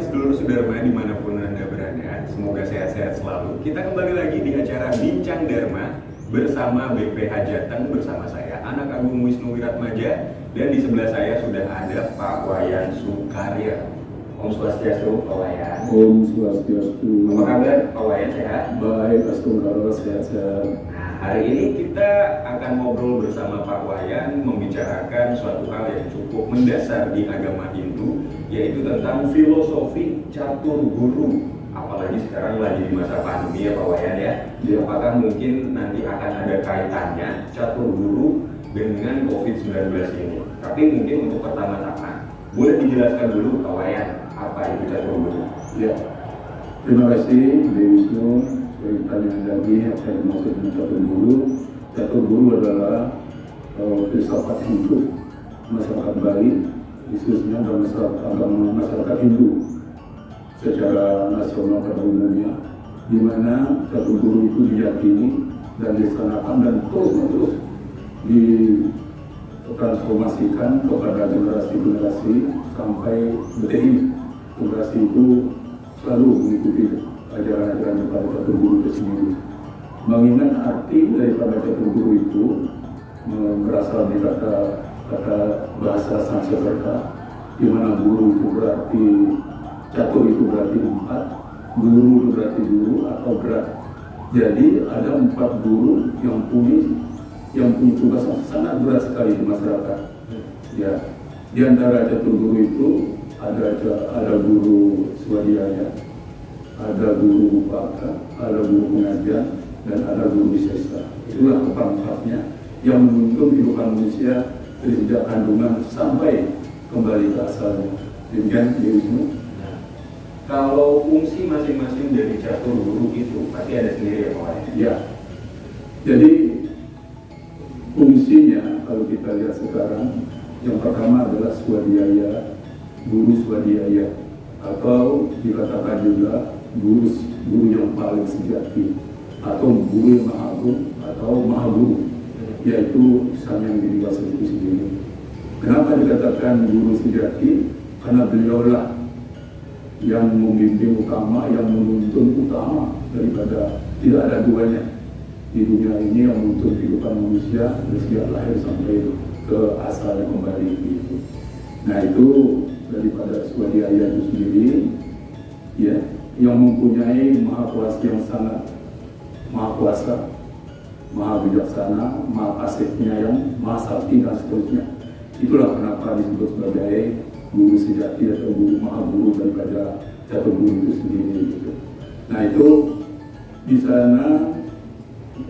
sedulur Sudarma dimanapun Anda berada, semoga sehat-sehat selalu. Kita kembali lagi di acara Bincang Dharma bersama BPH Jateng, bersama saya Anak Agung Wisnu Wiratmaja, dan di sebelah saya sudah ada Pak Wayan Sukarya. Om Swastiastu, Pak Wayan. Om Swastiastu. Apa kabar Pak Wayan, sehat? Baik, Astungkaro, sehat-sehat. Nah, hari ini kita akan ngobrol bersama Pak Wayan membicarakan suatu hal yang cukup mendasar di agama Hindu, yaitu tentang filosofi catur guru. Apalagi sekarang lagi di masa pandemi ya Pak Wayan ya. Ya. Apakah mungkin nanti akan ada kaitannya catur guru dengan COVID-19 ini? Tapi mungkin untuk pertama-tama boleh dijelaskan dulu Pak Wayan, apa itu catur guru? Ya, terima kasih Dewi Wisnu. Sebagai pertanyaan lagi, apa yang dimaksud dengan catur guru? Catur guru adalah filsafat hidup masyarakat Bali, khususnya dalam masyarakat Hindu secara nasional pada umumnya, di mana catur guru itu diyakini dan dilaksanakan dan terus ditransformasikan kepada generasi-generasi sampai detik ini. Generasi itu selalu mengikuti ajaran-ajaran daripada catur guru itu sendiri. Mengingat arti daripada catur guru itu berasal dari kata bahasa Sanskerta, di mana guru itu berarti catur itu berarti 4, guru itu berarti guru atau berat. Jadi ada 4 guru yang punya tugas yang sangat berat sekali di masyarakat. Ya, di antara catur guru itu ada guru swadhyaya, ada guru upaka, ada guru pengajian, dan ada guru wisesa. Itulah keempat-empatnya yang menuntun kehidupan manusia dari sejak kandungan sampai kembali ke asalnya. Demikian Dewi. Kalau fungsi masing-masing dari catur guru itu pasti ada sendiri ya Pak Wayan? Ya, jadi fungsinya kalau kita lihat sekarang, yang pertama adalah swadhyaya, guru swadhyaya, atau dikatakan juga guru yang paling sejati, atau guru yang maha agung, atau maha guru, yaitu sang yang dewasa itu sendiri. Kenapa dikatakan guru sejati? Karena beliaulah yang membimbing utama, yang menuntun utama, daripada tidak ada duanya di dunia ini yang menuntun kehidupan manusia dari sejak lahir sampai ke asalnya kembali itu. Nah itu daripada swadhyaya itu sendiri, ya, yang mempunyai maha kuasa yang sangat maha kuasa, maha bijaksana, maha kasih penyayang, maha sakti dan seterusnya. Itulah kenapa disebut sebagai guru sejati atau guru maha guru daripada catur guru itu sendiri. Gitu. Nah itu di sana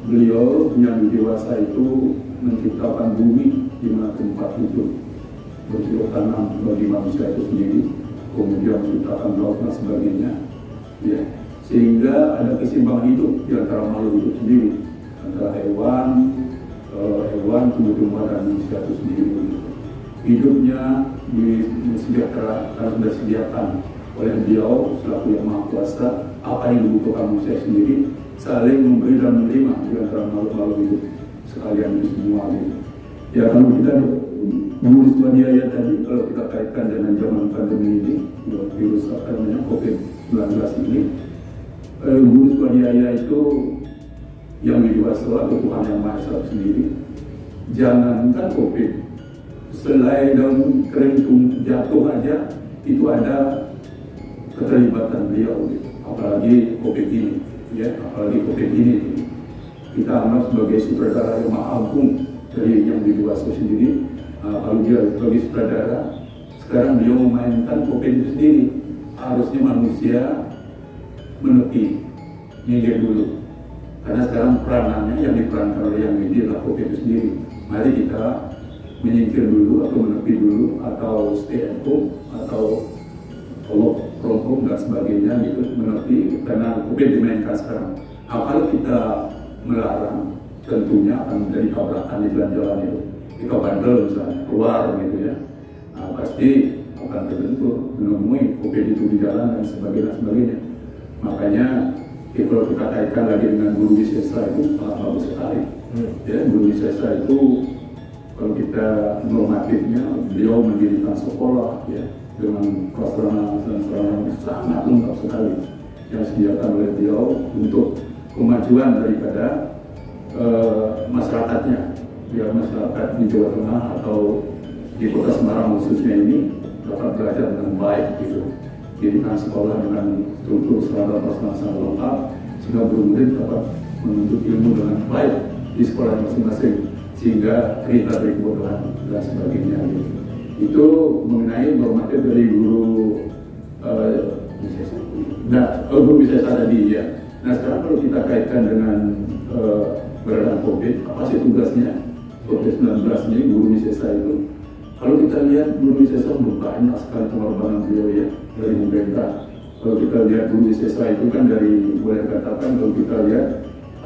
beliau yang dewasa itu menciptakan bumi di mana tempat itu bercocok tanam bagi manusia itu sendiri, kemudian menciptakan laut dan sebagainya, ya, sehingga ada keseimbangan hidup di antara makhluk itu sendiri, antara hewan, tumbuh-tumbuhan dan manusia itu sendiri. Gitu. Hidupnya disediakan oleh beliau selaku yang maha kuasa, apa yang dibutuhkan manusia sendiri, saling memberi dan menerima di antara makhluk-makhluk hidup sekalian itu semua. Gitu. Ya kalau kita guru swadhyaya tadi, kalau kita kaitkan dengan zaman pandemi ini, virus COVID-19 ini, guru swadhyaya itu yang dewasa atau Tuhan yang Maha Esa sendiri, jangankan COVID, selain daun kering jatuh aja itu ada keterlibatan beliau, gitu. Apalagi COVID ini, ya, apalagi COVID ini kita anggap sebagai sutradara yang maha agung dari yang dewasa sendiri. Kalau dia sebagai sutradara, sekarang dia memainkan COVID itu sendiri. Harusnya manusia menepi, minggir dulu, karena sekarang peranannya yang diperankan oleh yang ini adalah COVID itu sendiri. Mari kita menyingkir dulu atau menepi dulu, atau stay at home, atau work from home dan sebagainya gitu, menepi karena COVID dimainkan sekarang. Kalau kita melarang, tentunya akan menjadi tabrakan di jalan-jalan itu. Kita bandel misalnya, keluar gitu ya, nah, pasti akan terbentur menemui COVID itu di jalan dan sebagainya. Makanya kalau kita kaitkan lagi dengan guru wisesa itu sangat bagus sekali. Ya, guru wisesa itu kalau kita normatifnya, beliau mendirikan sekolah, ya, dengan prasarana dan sarana yang sangat lengkap sekali yang disediakan oleh beliau untuk kemajuan daripada masyarakatnya, biar masyarakat di Jawa Tengah atau di Kota Semarang khususnya ini dapat belajar dengan baik gitu. Pendidikan sekolah dengan struktur serata prasarana sangat lengkap sehingga murid dapat menuntut ilmu dengan baik di sekolah masing-masing sehingga terhindar dari kebodohan dan sebagainya gitu. Itu mengenai normatif dari guru guru wisesa tadi ya. Nah sekarang kalau kita kaitkan dengan beradaan COVID, apa sih tugasnya COVID-19 ini guru wisesa itu? Kalau kita lihat guru wisesa banyak sekali pengorbanan beliau ya dari pemerintah. Kalau kita lihat guru wisesa itu kan dari, boleh dikatakan kalau kita lihat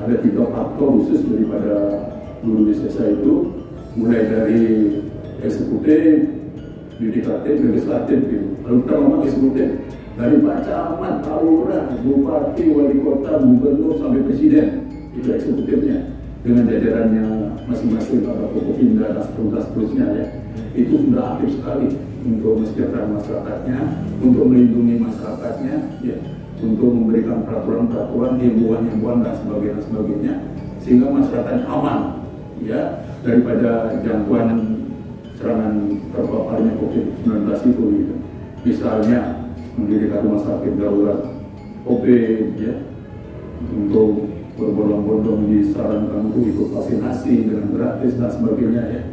ada 3 faktor khusus daripada guru wisesa itu, mulai dari eksekutif, yudikatif, legislatif gitu. Kalau kita ngomong eksekutif, dari Pak Camat, Pak Lurah, Bupati, Wali Kota, Gubernur sampai Presiden, itu eksekutifnya dengan jajarannya masing-masing atau Forkopimda dan seterusnya ya. Itu sudah aktif sekali untuk mensejahterakan masyarakatnya, untuk melindungi masyarakatnya, ya, untuk memberikan peraturan-peraturan, himbauan-himbauan dan sebagainya, sehingga masyarakat aman, ya, daripada jangkauan serangan terpaparnya COVID-19 itu. Gitu. Misalnya mendirikan rumah sakit darurat COVID, ya, untuk berbondong-bondong disarankan untuk ikut vaksinasi dengan gratis dan sebagainya ya.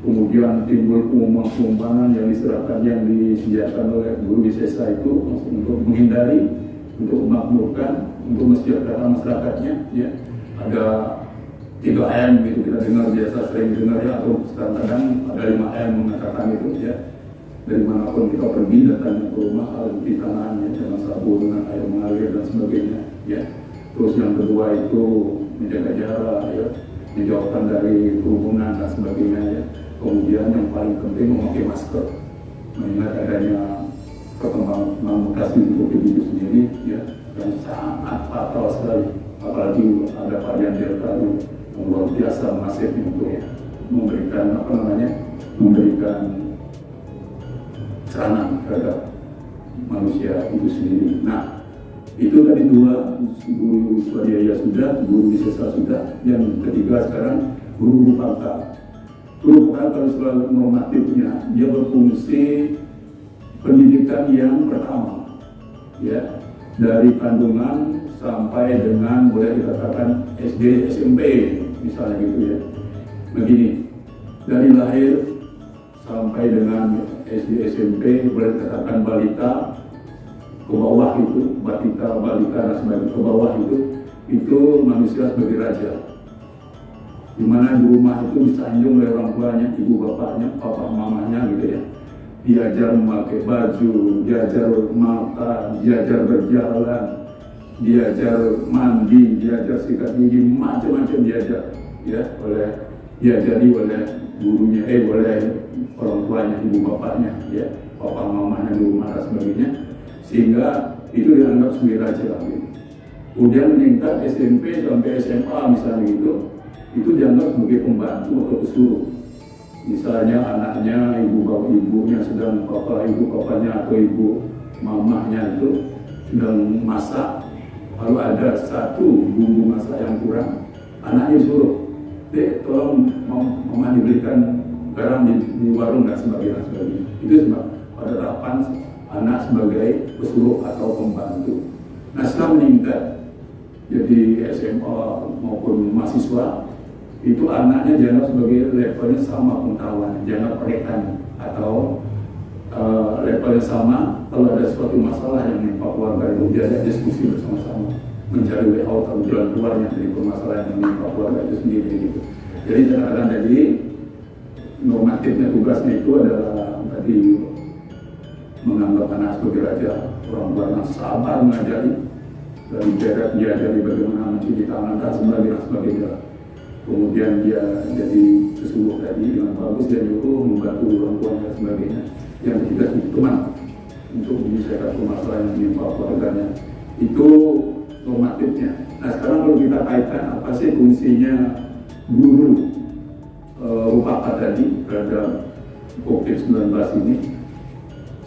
Kemudian timbul pengumuman yang diserahkan yang disediakan oleh guru wisesa itu untuk menghindari, untuk memakmurkan, untuk mensejahterakan masyarakatnya ya. Ada 3M gitu kita dengar, biasa sering dengar ya, atau kadang-kadang ada 5M mengatakan itu ya. Dari manapun kita pergi datangnya ke rumah, cuci tangannya dengan sabun, dengan air mengalir dan sebagainya ya. Terus yang kedua itu menjaga jarak ya, menjauhkan dari kerumunan dan sebagainya ya. Kemudian yang paling penting memakai masker, mengingat adanya perkembangan mutasi COVID itu sendiri ya, yang sangat fatal sekali, apalagi ada varian Delta itu yang luar biasa masif untuk memberikan memberikan serangan terhadap manusia itu sendiri. Nah, itu tadi 2, guru swadaya sudah, guru wisesa sudah, yang ketiga sekarang guru pangkal. Guru pangkal selalu normatifnya, dia berfungsi pendidikan yang pertama, ya, dari kandungan sampai dengan boleh dikatakan SD, SMP, misalnya gitu ya. Begini, dari lahir sampai dengan SD, SMP, boleh dikatakan balita, ke bawah itu, balita dan sebagainya, ke bawah itu manusia sebagai raja. Di mana di rumah itu disanjung oleh orang tuanya, ibu bapaknya, papa mamanya gitu ya. Diajar memakai baju, diajar makan, diajar berjalan, diajar mandi, diajar sikat gigi, macam-macam diajar ya, diajari oleh gurunya, oleh orang tuanya, ibu bapaknya ya, papa mamanya di rumah dan sebagainya, sehingga itu dianggap sebagai raja gitu. Kemudian meningkat SMP sampai SMA misalnya gitu, itu dianggap sebagai pembantu atau pesuruh. Misalnya anaknya, ibunya sedang ibu bapaknya atau ibu mamahnya itu sedang masak, lalu ada satu bumbu masak yang kurang, anaknya suruh, tolong mama diberikan garam di warung dan sebagainya. Itu sebab penerapan anak sebagai pesuruh atau pembantu. Nah setelah meningkat jadi SMA maupun mahasiswa, itu anaknya dianggap sebagai levelnya sama pengetahuan, dianggap rekan atau levelnya sama. Kalau ada suatu masalah yang menimpa keluarga itu diajak diskusi bersama-sama, mencari way out atau jalan keluarnya dari permasalahan yang menimpa keluarga itu sendiri gitu. Jadi kadang-kadang jadi normatifnya tugasnya itu adalah tadi menganggap anak sebagai raja, orang tua yang sabar mengajari, dari jarak diajari bagaimana mencuci tangan dan sebagainya. Kemudian dia jadi pesuruh tadi dengan bagus, dia nyuruh membantu orang tuanya dan sebagainya. Yang ketiga teman untuk menyelesaikan permasalahan yang menimpa keluarganya. Itu normatifnya. Nah sekarang kalau kita kaitkan apa sih fungsinya guru UPK tadi terhadap COVID-19 ini,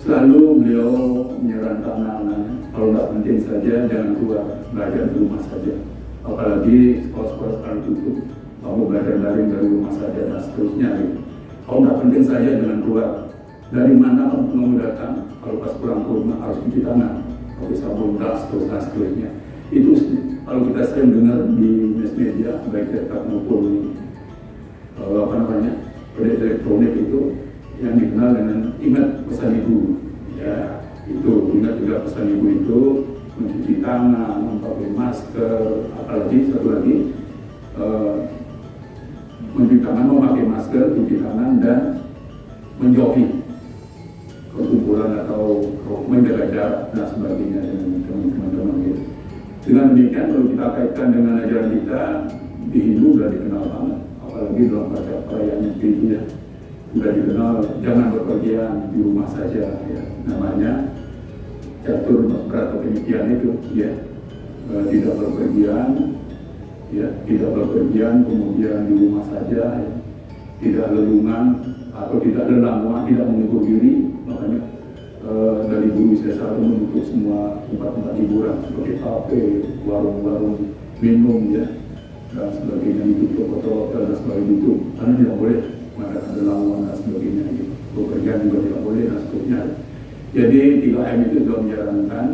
selalu beliau menyarankan anak-anaknya, kalau nggak penting saja jangan keluar, belajar di rumah saja. Apalagi sekolah-sekolah sekarang tutup, kamu belajar dari rumah saja dan seterusnya. Gitu. Kalau nggak penting saja jangan keluar. Dari mana kamu datang? Kalau pas pulang ke rumah harus cuci tangan, pakai sabun, das, terus dan seterusnya. Itu kalau kita sering dengar di mass media, baik cetak maupun elektronik itu yang dikenal dengan ingat pesan ibu. Ya, itu ingat juga pesan ibu itu mencuci tangan, memakai masker, apalagi satu lagi mencuci tangan, memakai masker, cuci tangan dan menjauhi perkumpulan atau menjaga jarak dan sebagainya dengan teman-teman gitu. Dengan demikian kalau kita kaitkan dengan ajaran kita di Hindu sudah dikenal banget, apalagi dalam perayaan Nyepi itu ya sudah dikenal, jangan berpergian di rumah saja ya, namanya catur berata penyikian itu ya, tidak berpergian ya, tidak berpergian, kemudian di rumah saja ya, tidak lelungan atau tidak lelanguan, tidak mengukur diri. Makanya dari dulu saya selalu menutup semua tempat-tempat hiburan seperti kafe, warung-warung minum ya dan sebagainya ditutup, hotel dan sebagainya ditutup karena tidak boleh mengadakan lelanguan dan sebagainya gitu. Bepergian juga tidak boleh dan seterusnya. Jadi 3M itu sudah menyarankan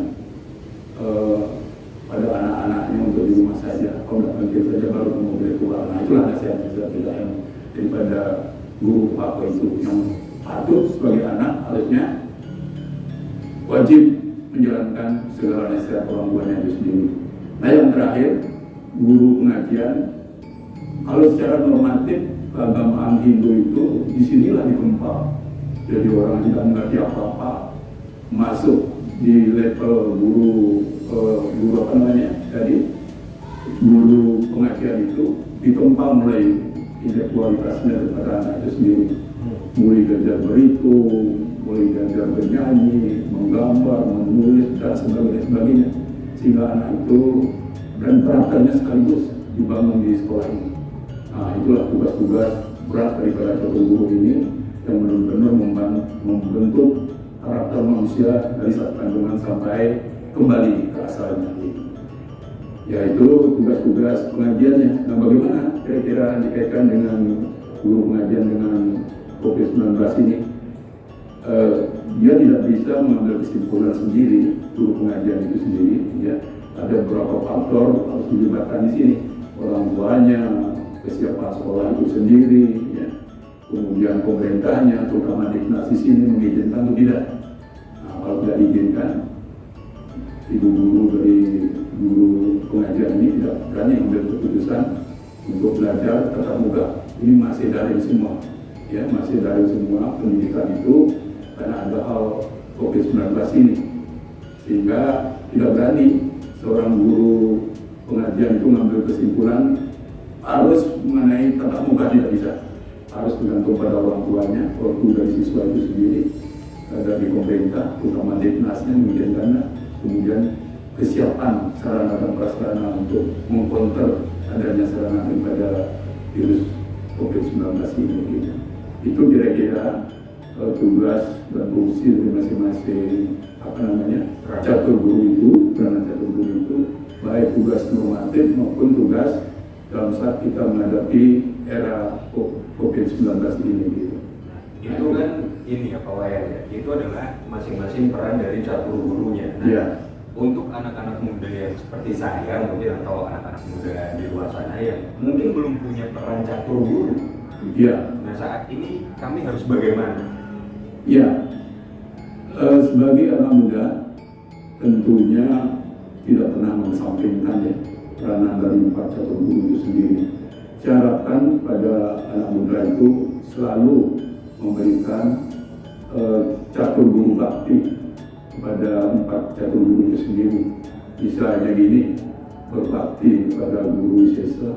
pada anak-anaknya untuk di rumah saja, kalau nggak penting saja baru kamu boleh keluar. Nah itulah nasihatnya 3M daripada guru apa itu yang patut sebagai anak harusnya wajib menjalankan segala nasihat orang tuanya itu sendiri. Nah yang terakhir, guru pengajian kalau secara normatif keagamaan Hindu itu disinilah ditempa. Jadi orang tidak mengerti apa-apa masuk di level guru apa namanya tadi, guru pengajian itu ditempa mulai intelektualitasnya daripada anak itu sendiri. Mulai belajar berhitung, mulai belajar bernyanyi, menggambar, menulis dan sebagainya, sehingga anak itu dan karakternya sekaligus dibangun di sekolah ini. Nah itulah tugas-tugas berat daripada catur guru ini yang benar-benar membentuk karakter manusia dari satu kandungan sampai kembali ke asalnya. Yaitu tugas-tugas pengajiannya. Nah bagaimana kira-kira dikaitkan dengan guru pengajian dengan COVID-19 ini? Dia tidak bisa mengambil kesimpulan sendiri, guru pengajian itu sendiri ya. Ada beberapa faktor harus dilibatkan di sini, orang tuanya, kesiapan sekolah itu sendiri ya. Kemudian pemerintahnya, terutama Diknas di sini mengizinkan atau tidak. Nah, kalau tidak diizinkan, ibu guru dari guru pengajian ini tidak berani mengambil keputusan untuk belajar tatap muka. Ini masih dari semua, ya masih dari semua pendidikan itu karena ada hal COVID-19 ini, sehingga tidak berani seorang guru pengajian itu mengambil kesimpulan harus mengenai tatap muka, tidak bisa. Harus bergantung pada orang tuanya, orang tua dari siswa itu sendiri, dari pemerintah, terutama Diknasnya mengizinkannya, kemudian kesiapan sarana dan prasarana untuk mengkonter adanya sarana daripada virus COVID-19 ini. Gitu. Itu kira-kira tugas dan fungsi dari masing-masing catur guru itu, peranan catur guru itu, baik tugas normatif maupun tugas dalam saat kita menghadapi era COVID-19 ini gitu. Itu kan ini ya Pak Wayan ya, itu adalah masing-masing peran dari catur gurunya. Nah, ya. Untuk anak-anak muda yang seperti saya mungkin atau anak-anak muda di luar sana yang mungkin belum punya peran catur guru, ya. Nah saat ini kami harus bagaimana? Ya, sebagai anak muda tentunya tidak pernah mengesampingkan ya peranan dari empat catur guru itu sendiri. Saya harapkan pada anak muda itu selalu memberikan catur guru bakti kepada empat catur guru itu sendiri. Misalnya gini, berbakti kepada guru Sesa,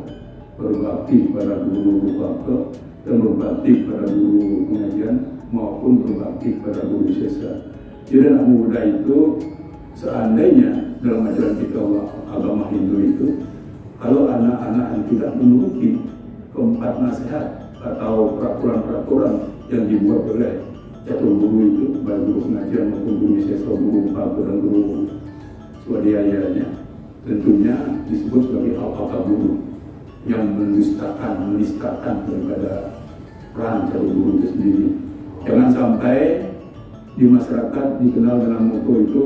berbakti kepada guru Bapke, dan berbakti kepada guru pengajian maupun berbakti kepada guru Sesa. Jadi anak muda itu seandainya dalam ajaran kita agama Hindu itu, kalau anak-anak yang tidak menuruti keempat nasihat atau peraturan-peraturan yang dibuat oleh catur guru itu, baik guru pengajian maupun guru siswa, guru paku dan guru swadhyayanya, tentunya disebut sebagai alpaka guru yang menistakan daripada peran catur guru itu sendiri. Jangan sampai di masyarakat dikenal dengan moto itu,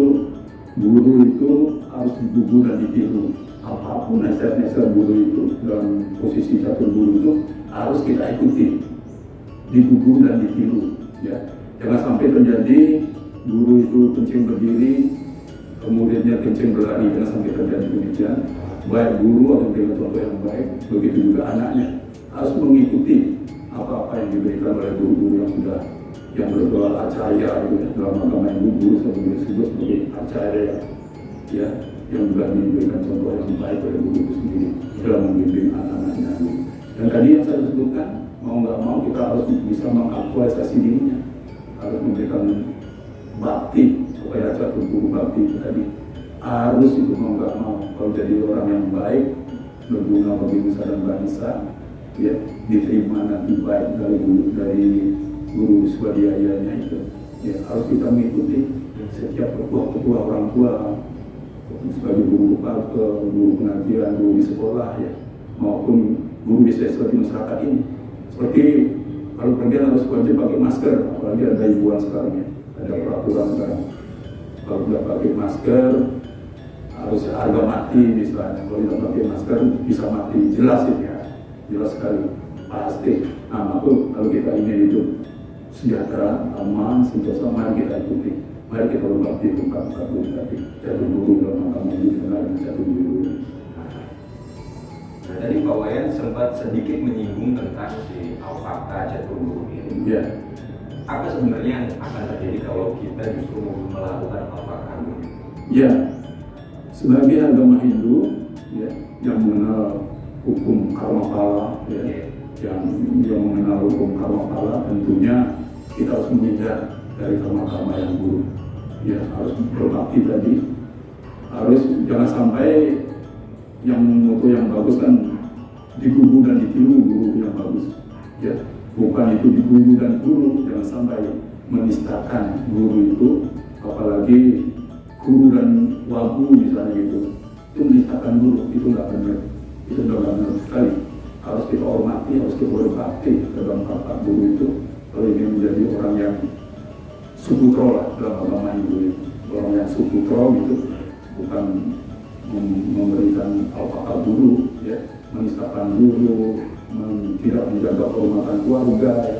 guru itu harus digugu dan ditiru. Apapun nasihat-nasihat guru itu dalam posisi catur guru itu harus kita ikuti, digugu dan ditiru. Ya, jangan sampai terjadi guru itu kencing berdiri, kemudian dia kencing berlari, jangan sampai terjadi demikian. Baik guru atau berikan contoh yang baik, begitu juga anaknya harus mengikuti apa-apa yang diberikan oleh guru-guru yang sudah yang bergelar acaya itu ya, dalam agama yang guru disebut sebagai acaya ya, yang sudah diberikan contoh yang baik oleh guru itu sendiri dalam membimbing anak-anaknya. Dan tadi yang saya sebutkan, mau nggak mau kita harus bisa mengaktualisasi dirinya, harus memberikan bakti kepada catur guru bakti itu tadi, harus itu mau nggak mau kalau jadi orang yang baik berguna bagi nusa dan bangsa ya, diterima nanti baik dari guru swadhyayanya itu ya, harus kita mengikuti setiap ketua orang tua sebagai guru paku, guru pengajian, guru di sekolah ya, maupun guru di siswa di masyarakat ini. Seperti kalau pergi harus wajib pakai masker, apalagi ada hiburan sekarang ya, ada peraturan sekarang. Kalau tidak pakai masker harus harga mati misalnya, kalau tidak pakai masker bisa mati, jelas itu ya, jelas sekali, pasti. Nah, maka kalau kita ingin hidup sejahtera, aman, sentosa, mari kita ikuti. Mari kita berbakti kepada catur guru dalam agama ini dikenal dengan catur guru. Nah, tadi Pak Wayan sempat sedikit menyinggung tentang si alpaka catur guru ini. Ya. Apa sebenarnya yang akan terjadi kalau kita justru melakukan alpaka guru? Ya, sebagai agama Hindu ya, yang mengenal hukum karma pala ya, yang mengenal hukum karma pala, tentunya kita harus menghindar dari karma-karma yang buruk ya, harus berbakti tadi, harus jangan sampai yang moto yang bagus kan digugu dan ditiru guru yang bagus ya, bukan itu digugu dan guru, jangan sampai menistakan guru itu, apalagi guru dan wagu misalnya gitu, itu menistakan guru, itu nggak benar, itu nggak benar sekali. Harus kita hormati, harus kita berbakti dalam kakak guru itu kalau ingin menjadi orang yang suputro lah dalam agama Hindu, orang yang suputro gitu, bukan memberikan alpaka guru ya, menistakan guru, tidak menjaga kehormatan keluarga ya.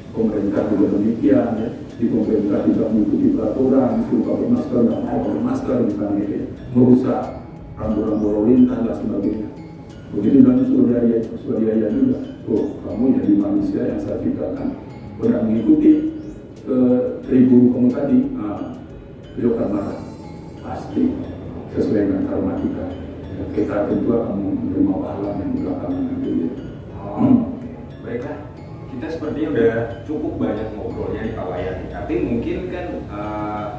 Pemerintah juga demikian ya, di pemerintah tidak mengikuti peraturan, suruh pakai masker, nggak mau pakai masker misalnya ya, merusak rambu-rambu lalu lintas dan sebagainya. Begitu dengan swadhyaya juga, kamu jadi manusia yang saya ciptakan, tidak mengikuti guru kamu tadi, beliau akan marah pasti sesuai dengan karma kita. Kita tentu akan menerima pahala yang belakangan nanti ya. Baiklah, kita sepertinya udah cukup banyak ngobrolnya di Pak Wayan, tapi mungkin kan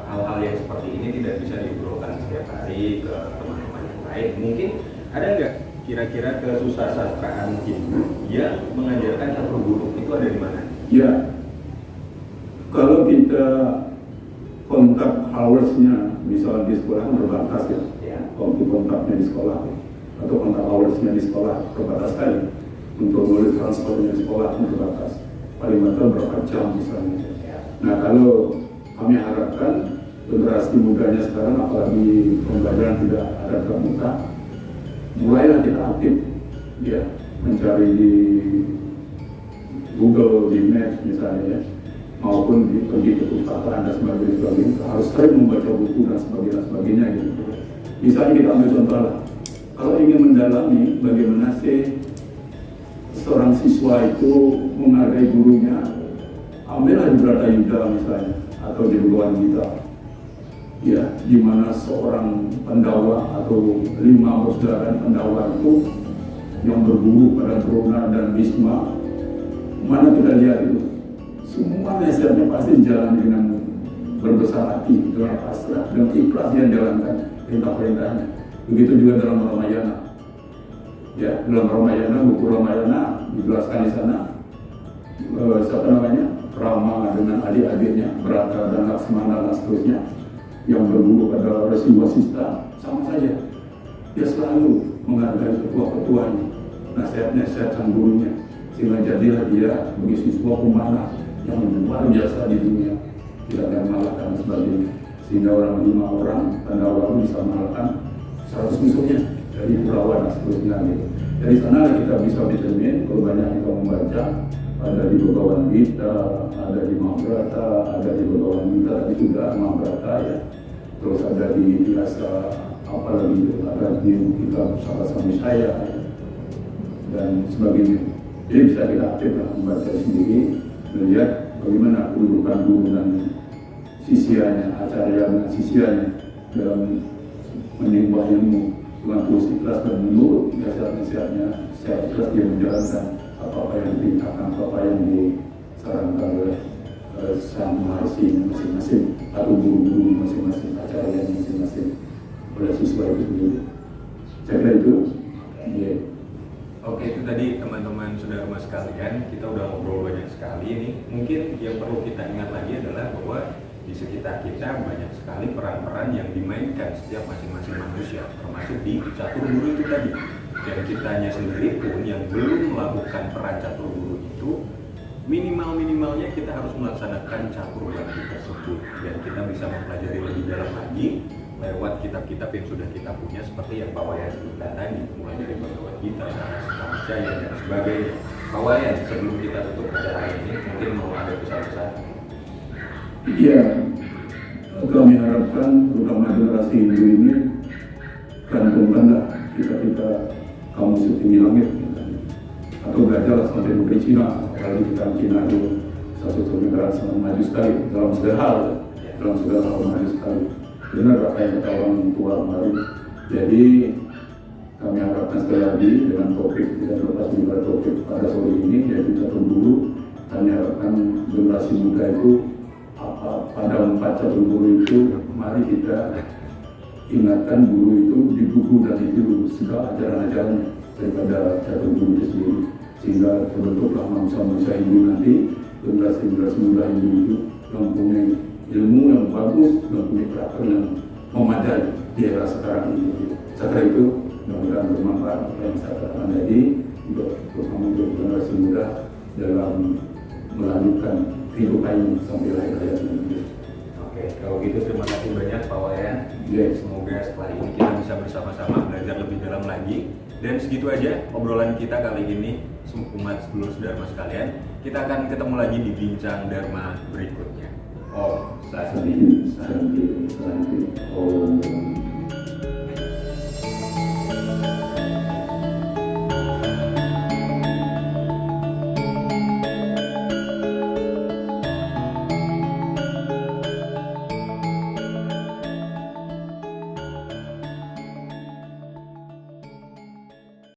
hal-hal yang seperti ini tidak bisa diobrolkan setiap hari ke teman-teman yang lain. Mungkin ada nggak kira-kira kesusastraan Hindu yang mengajarkan catur guru itu ada di mana? Ya, kalau kita kontak hoursnya, misalnya di sekolah kan terbatas ya, waktu kontaknya di sekolah atau kontak hoursnya di sekolah terbatas sekali, untuk melalui transportnya di sekolah pun terbatas, paling banter berapa jam misalnya. Nah, kalau kami harapkan generasi mudanya sekarang, apalagi pembelajaran tidak ada tatap muka, mulailah kita aktif ya, mencari di Google, di Maps misalnya ya, maupun pergi ke perpustakaan dan sebagainya, harus sering membaca buku dan sebagainya gitu. Misalnya kita ambil contoh lah, kalau ingin mendalami bagaimana sih seorang siswa itu menghargai gurunya, ambillah di Bratayuda misalnya, atau di Buluan Gita ya, di mana seorang Pandawa atau 5 bersaudara Pandawa itu yang berguru pada Drona dan Bhisma, mana kita lihat itu semua nasihatnya pasti dijalani dengan berbesar hati, dengan pasrah, dengan ikhlas dia jalankan perintah-perintahnya. Begitu juga dalam Ramayana. Ya, dalam Ramayana, buku Ramayana dijelaskan di sana siapa namanya? Rama dengan adik-adiknya, Brata dan Laksmana dan seterusnya, yang berguru pada Resi Wasista, sama saja. Dia selalu menghargai ketua-ketuanya, nasihat-nasihat sang gurunya, sehingga jadilah dia bagi siswa pemanah yang luar biasa di dunia, tidak ada yang mengalahkan dan sebagainya. Sehingga orang 5 orang tanda waktu bisa mengalahkan 100 musuhnya dari Kurawa dan seterusnya. Gitu. Dari sana kita bisa determin, kalau banyak kita membaca, ada di Begawan Gita, ada di Mahabharata, ada di Begawan Gita tadi juga Mahabharata ya. Terus ada di Vyasa, apalagi ada di kitab Saka Samisaya ya, dan sebagainya. Jadi bisa kita aktif lah membaca sendiri, melihat bagaimana kedudukan guru dan sisianya, acarya dengan sisianya dalam menimba ilmu dengan tulus ikhlas dan menurut nasihat-nasihatnya secara ikhlas dia menjalankan apa-apa yang diperintahkan, apa yang disarankan oleh sang mahasi masing-masing atau guru-guru masing-masing, acaranya masing-masing oleh siswa itu sendiri. Saya kira itu. Yeah. Oke, itu tadi teman-teman saudara rumah sekalian, kita udah ngobrol banyak sekali nih. Mungkin yang perlu kita ingat lagi adalah bahwa di sekitar kita banyak sekali peran-peran yang dimainkan setiap masing-masing manusia, termasuk di catur guru itu tadi. Dan kitanya sendiri pun yang belum melakukan peran catur guru itu, minimal-minimalnya kita harus melaksanakan catur bakti tersebut. Dan kita bisa mempelajari lebih dalam lagi lewat kitab-kitab yang sudah kita punya, seperti yang Pak Wayan sebutkan tadi, mulai dari Bhagavad Gita, Samsaya, dan sebagainya. Pak Wayan, sebelum kita tutup acara ini, mungkin mau ada pesan-pesan? Iya, kami harapkan terutama generasi Hindu ini cantumkanlah kita kamu setinggi langit gitu. Atau belajarlah sampai negeri Cina, apalagi kita Cina itu satu negara sangat maju sekali dalam segala hal, maju sekali. Benar apa yang kata orang tua kemarin. Jadi kami harapkan sekali lagi dengan topik dan lepas juga topik pada sore ini, yaitu catur guru, kami harapkan generasi muda itu pada membaca guru itu, mari kita ingatkan guru itu di buku dan itu segala ajaran-ajarannya daripada catur guru itu sendiri, sehingga terbentuklah manusia-manusia Hindu nanti, generasi muda Hindu itu yang punya ilmu yang bagus, yang punya karakter yang memadai di era sekarang ini. Saya kira itu mudah-mudahan bermanfaat apa yang saya katakan tadi untuk generasi muda dalam melanjutkan kehidupan ini sampai akhir hayat nanti. Oke, kalau gitu terima kasih banyak Pak Wayan. Yes. Semoga setelah ini kita bisa bersama-sama belajar lebih dalam lagi. Dan segitu aja obrolan kita kali ini, umat seluruh Dharma sekalian. Kita akan ketemu lagi di Bincang Dharma berikutnya. Om Santi. Om